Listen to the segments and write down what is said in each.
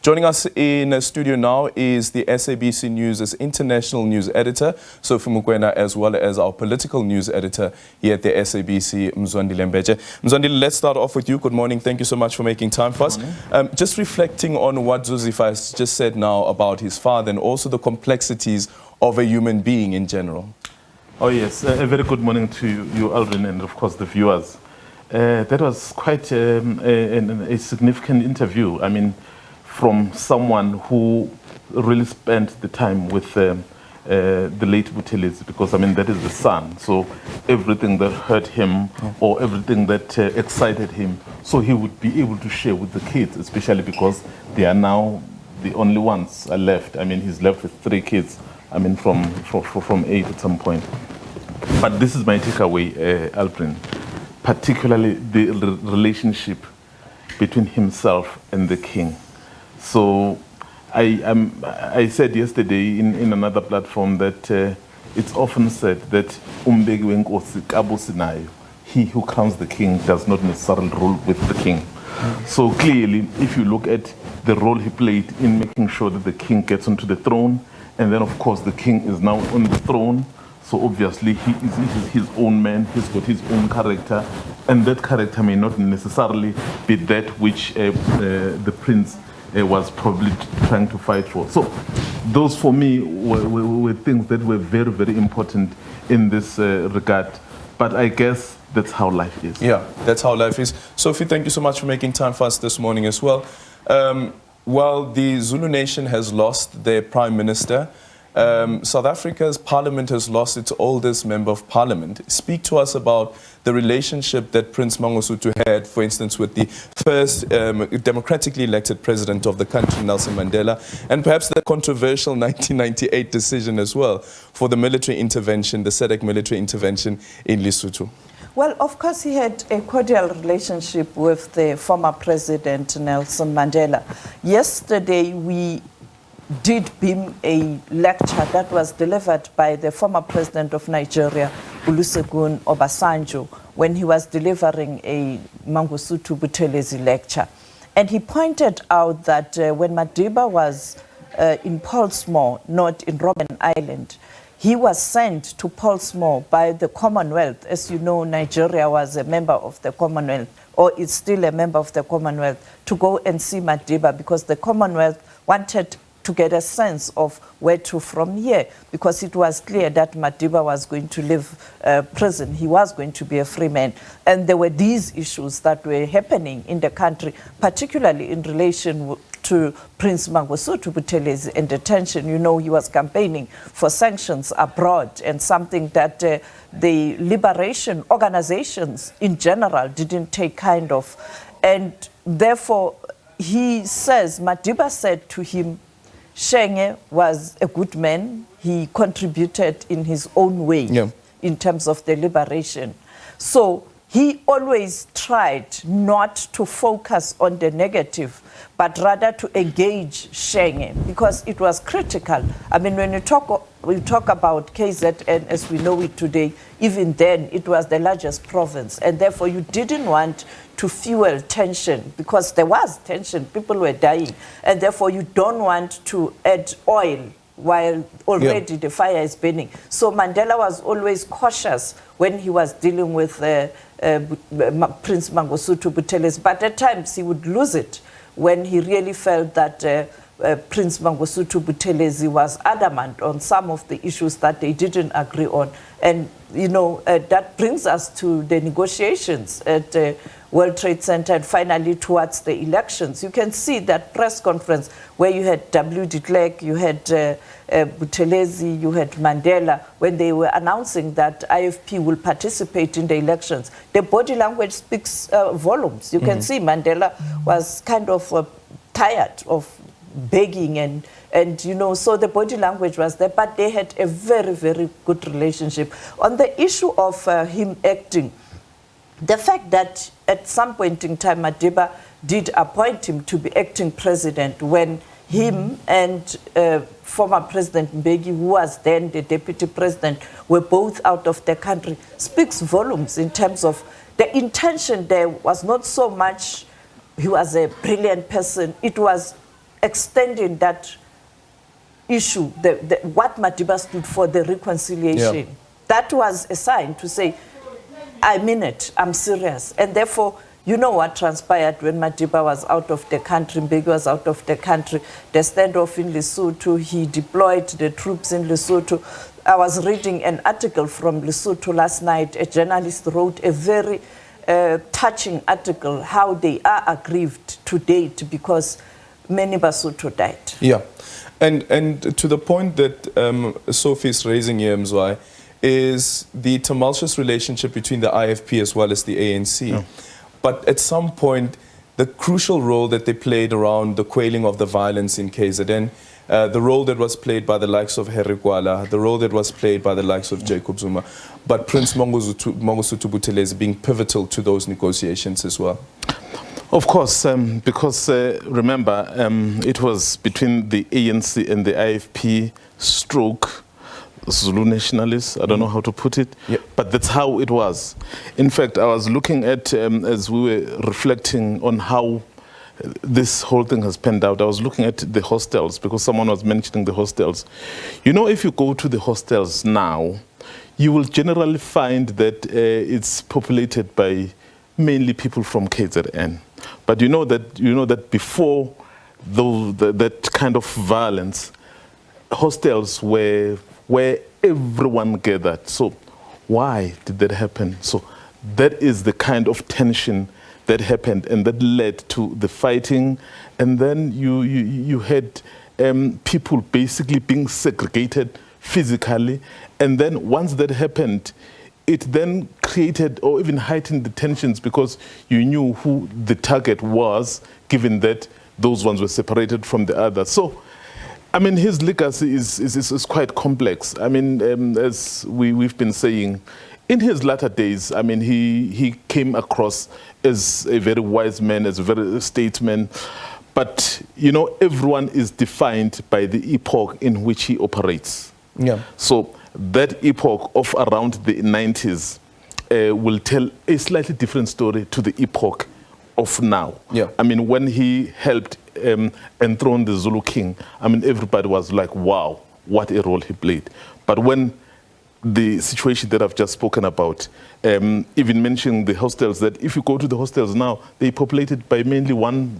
Joining us in the studio now is the SABC News' international news editor, Sophie Mukwena, as well as our political news editor here at the SABC, Mzwandile Mbeje. Mzwandile, let's start off with you. Good morning. Thank you so much for making time for us. Just reflecting on what Zuzifa has just said now about his father and also the complexities of a human being in general. Oh yes, a very good morning to you, Aldrin, and of course the viewers. That was quite a significant interview. I mean, from someone who really spent the time with the late Buthelezi, because I mean that is the son. So everything that hurt him or everything that excited him, so he would be able to share with the kids, especially because they are now the only ones are left. I mean, he's left with 3 kids. I mean, from 8 at some point. But this is my takeaway, Alprin, particularly the relationship between himself and the king. So I said yesterday in another platform that it's often said that he who crowns the king does not necessarily rule with the king. So clearly, if you look at the role he played in making sure that the king gets onto the throne, and then, of course, the king is now on the throne. So obviously, he is his own man. He's got his own character. And that character may not necessarily be that which the prince was probably trying to fight for. So those, for me, were things that were very, very important in this regard. But I guess that's how life is. Yeah, that's how life is. Sophie, thank you so much for making time for us this morning as well. Well, the Zulu nation has lost their prime minister. South Africa's parliament has lost its oldest member of parliament. Speak to us about the relationship that Prince Mangosuthu had, for instance, with the first democratically elected president of the country, Nelson Mandela, and perhaps the controversial 1998 decision as well for the military intervention, the SADC military intervention in Lesotho. Well, of course, he had a cordial relationship with the former president, Nelson Mandela. Yesterday, we did beam a lecture that was delivered by the former president of Nigeria, Olusegun Obasanjo, when he was delivering a Mangosuthu Buthelezi lecture. And he pointed out that when Madiba was in Portsmouth, not in Robben Island, he was sent to Portsmouth by the Commonwealth. As you know, Nigeria was a member of the Commonwealth, or is still a member of the Commonwealth, to go and see Madiba because the Commonwealth wanted to get a sense of where to from here, because it was clear that Madiba was going to leave prison. He was going to be a free man. And there were these issues that were happening in the country, particularly in relation to Prince Mangosuthu Buthelezi and detention. You know, he was campaigning for sanctions abroad, and something that the liberation organizations in general didn't take kind of. And therefore, he says, Madiba said to him, Shenge was a good man. He contributed in his own way in terms of the liberation. So he always tried not to focus on the negative, but rather to engage Shenge, because it was critical. I mean, when we talk about KZN as we know it today, even then it was the largest province, and therefore you didn't want to fuel tension, because there was tension, people were dying, and therefore you don't want to add oil while already the fire is burning. So Mandela was always cautious when he was dealing with Prince Mangosuthu Buthelezi, but at times he would lose it when he really felt that Prince Mangosuthu Buthelezi was adamant on some of the issues that they didn't agree on. And, you know, that brings us to the negotiations at World Trade Center and finally towards the elections. You can see that press conference where you had W. de Klerk, you had Buthelezi, you had Mandela, when they were announcing that IFP will participate in the elections. The body language speaks volumes. You can see Mandela was kind of tired of begging and you know, so the body language was there, but they had a very, very good relationship. On the issue of him acting, the fact that at some point in time Madiba did appoint him to be acting president when him and former President Mbeki, who was then the deputy president, were both out of the country, speaks volumes in terms of the intention. There was not so much he was a brilliant person. It was extending that issue, what Madiba stood for, the reconciliation. Yeah. That was a sign to say, I mean it, I'm serious. And therefore, you know what transpired when Madiba was out of the country, Mbeki was out of the country, the standoff in Lesotho, he deployed the troops in Lesotho. I was reading an article from Lesotho last night. A journalist wrote a very touching article, how they are aggrieved to date because many Basotho died. Yeah. And to the point that Sophie is raising here, Mzwai, is the tumultuous relationship between the IFP as well as the ANC. Yeah. But at some point, the crucial role that they played around the quelling of the violence in KZN, the role that was played by the likes of Harry Gwala, the role that was played by the likes of Jacob Zuma, but Prince Mangosuthu Buthelezi being pivotal to those negotiations as well. Of course, because remember, it was between the ANC and the IFP stroke Zulu nationalists, I don't know how to put it, but that's how it was. In fact, I was looking at, as we were reflecting on how this whole thing has panned out, I was looking at the hostels, because someone was mentioning the hostels. You know, if you go to the hostels now, you will generally find that it's populated by mainly people from KZN. But you know that before that kind of violence, hostels were where everyone gathered. So why did that happen? So that is the kind of tension that happened, and that led to the fighting. And then you had people basically being segregated physically. And then once that happened, it then created or even heightened the tensions because you knew who the target was, given that those ones were separated from the others. So, I mean, his legacy is quite complex. I mean, as we've been saying, in his latter days, I mean, he came across as a very wise man, as a very statesman. But, you know, everyone is defined by the epoch in which he operates. Yeah. So that epoch of around the 90s will tell a slightly different story to the epoch of now. Yeah. I mean, when he helped enthrone the Zulu king, I mean, everybody was like, wow, what a role he played. But when the situation that I've just spoken about, even mentioning the hostels, that if you go to the hostels now, they're populated by mainly one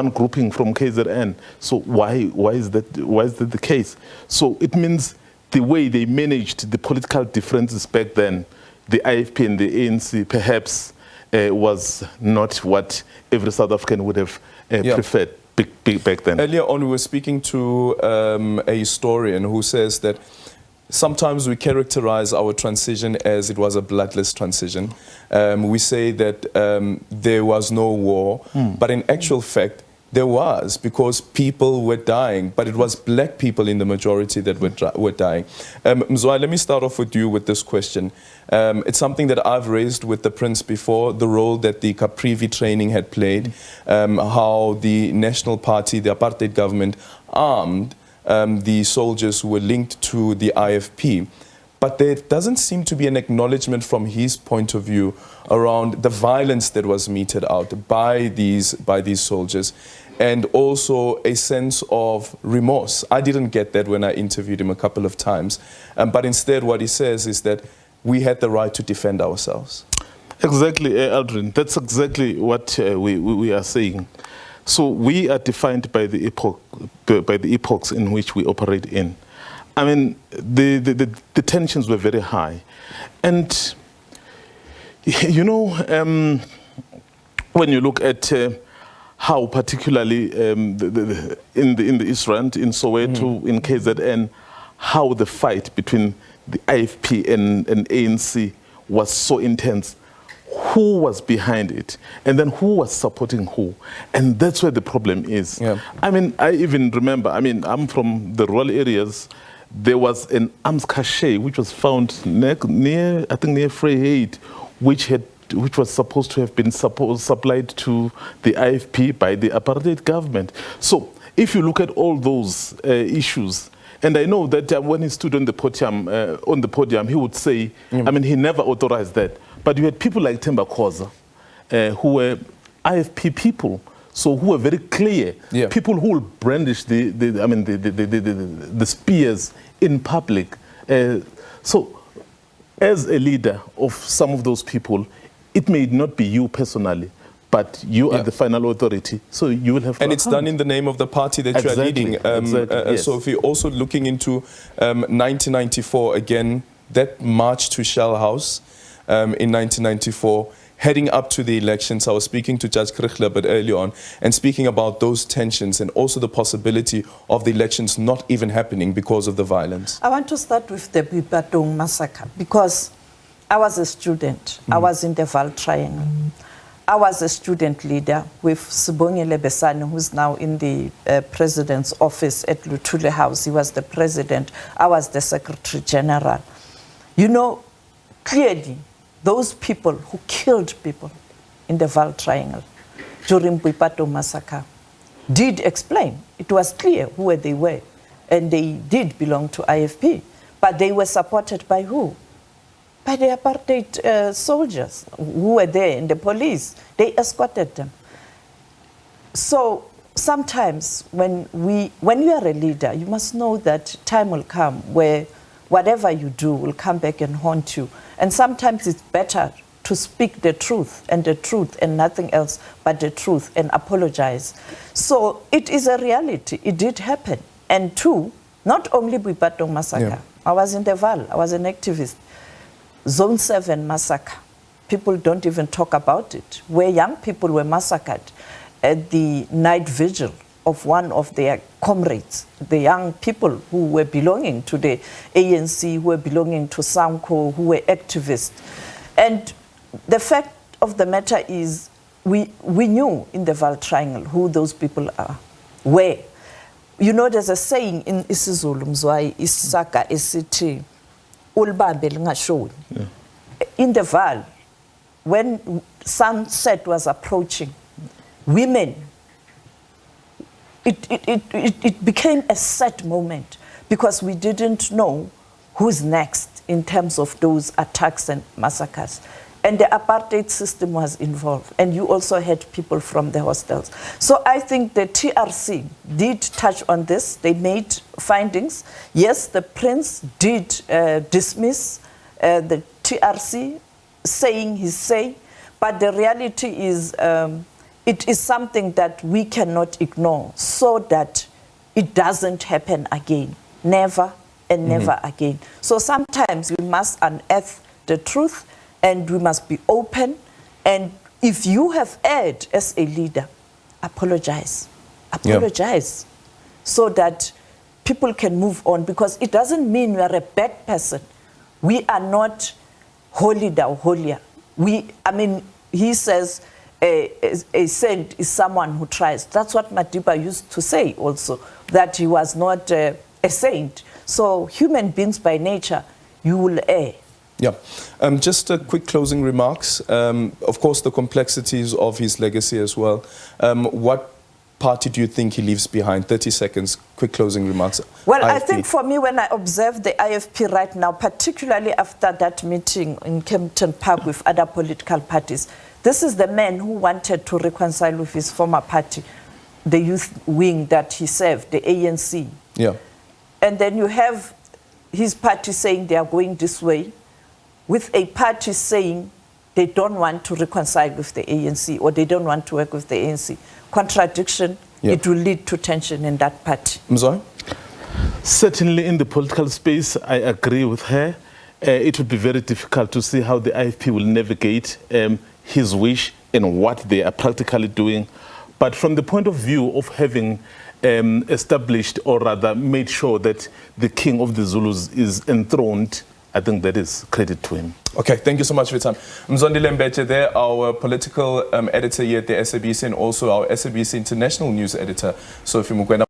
grouping from KZN. So why is that the case? So it means the way they managed the political differences back then, the IFP and the ANC perhaps was not what every South African would have preferred back then. Earlier on, we were speaking to a historian who says that sometimes we characterize our transition as it was a bloodless transition. We say that there was no war, but in actual fact, there was, because people were dying, but it was black people in the majority that were dying. Mzwai, let me start off with you with this question. It's something that I've raised with the Prince before, the role that the Caprivi training had played, how the National Party, the apartheid government, armed the soldiers who were linked to the IFP. But there doesn't seem to be an acknowledgement from his point of view around the violence that was meted out by these soldiers, and also a sense of remorse. I didn't get that when I interviewed him a couple of times. But instead what he says is that we had the right to defend ourselves. Exactly, Aldrin. That's exactly what we are saying. So we are defined by the epochs in which we operate in. I mean, the tensions were very high. And, you know, when you look at how particularly in the East Rand, in Soweto, in KZN, how the fight between the IFP and ANC was so intense, who was behind it, and then who was supporting who. And that's where the problem is. Yeah. I mean, I even remember, I mean, I'm from the rural areas. There was an arms cache which was found near Vryheid, which was supposed to have been supplied to the IFP by the apartheid government. So if you look at all those issues, and I know that when he stood on the podium, he would say, I mean, he never authorized that. But you had people like Themba Khoza, who were IFP people. So who are very clear, Yeah. people who will brandish the spears in public. So as a leader of some of those people, it may not be you personally, but you are the final authority, so you will have to And it's done in the name of the party that you are leading. Yes. So if you're also looking into 1994, again, that march to Shell House in 1994, heading up to the elections, I was speaking to Judge Krichler but earlier on, and speaking about those tensions and also the possibility of the elections not even happening because of the violence. I want to start with the Bipatong massacre because I was a student. I was in the Val Triangle. I was a student leader with Sibongile Besane, who's now in the president's office at Luthuli House. He was the president. I was the secretary general. You know, clearly, those people who killed people in the Val Triangle during Bipatong massacre did explain. It was clear who they were, and they did belong to IFP. But they were supported by who? By the apartheid soldiers who were there and the police. They escorted them. So sometimes when you are a leader, you must know that time will come where whatever you do will come back and haunt you. And sometimes it's better to speak the truth and nothing else but the truth and apologize. So it is a reality. It did happen. And two, not only Bipatong massacre. Yeah. I was in the Val. I was an activist. Zone 7 massacre. People don't even talk about it, where young people were massacred at the night vigil of one of their comrades, the young people who were belonging to the ANC, who were belonging to SAMCO, who were activists. And the fact of the matter is we knew in the Val Triangle who those people were. You know, there's a saying in isiZulu, Mzwai, Isaka, Isiti, Ulbambe lingashoni. In the Val, when sunset was approaching, women, it became a sad moment because we didn't know who's next in terms of those attacks and massacres. And the apartheid system was involved. And you also had people from the hostels. So I think the TRC did touch on this. They made findings. Yes, the prince did dismiss the TRC, saying his say. But the reality is it is something that we cannot ignore so that it doesn't happen again. Never and never again. So sometimes we must unearth the truth and we must be open. And if you have erred as a leader, apologize. Apologize so that people can move on, because it doesn't mean we are a bad person. We are not holy thou holier. He says a saint is someone who tries. That's what Madiba used to say also, that he was not a saint. So human beings by nature, you will err. Yeah. Just a quick closing remarks. Of course, the complexities of his legacy as well. What party do you think he leaves behind? 30 seconds, quick closing remarks. Well, IFP. I think for me, when I observe the IFP right now, particularly after that meeting in Kempton Park with other political parties, this is the man who wanted to reconcile with his former party, the youth wing that he served, the ANC. Yeah. And then you have his party saying they are going this way, with a party saying they don't want to reconcile with the ANC or they don't want to work with the ANC. Contradiction, it will lead to tension in that party. Mzwai? Certainly in the political space, I agree with her. It would be very difficult to see how the IFP will navigate his wish and what they are practically doing. But from the point of view of having established, or rather made sure that the king of the Zulus is enthroned, I think that is credit to him. Okay, thank you so much for your time. Mzondile Mbeche there, our political editor here at the SABC, and also our SABC International News editor, Sophie Mukwena.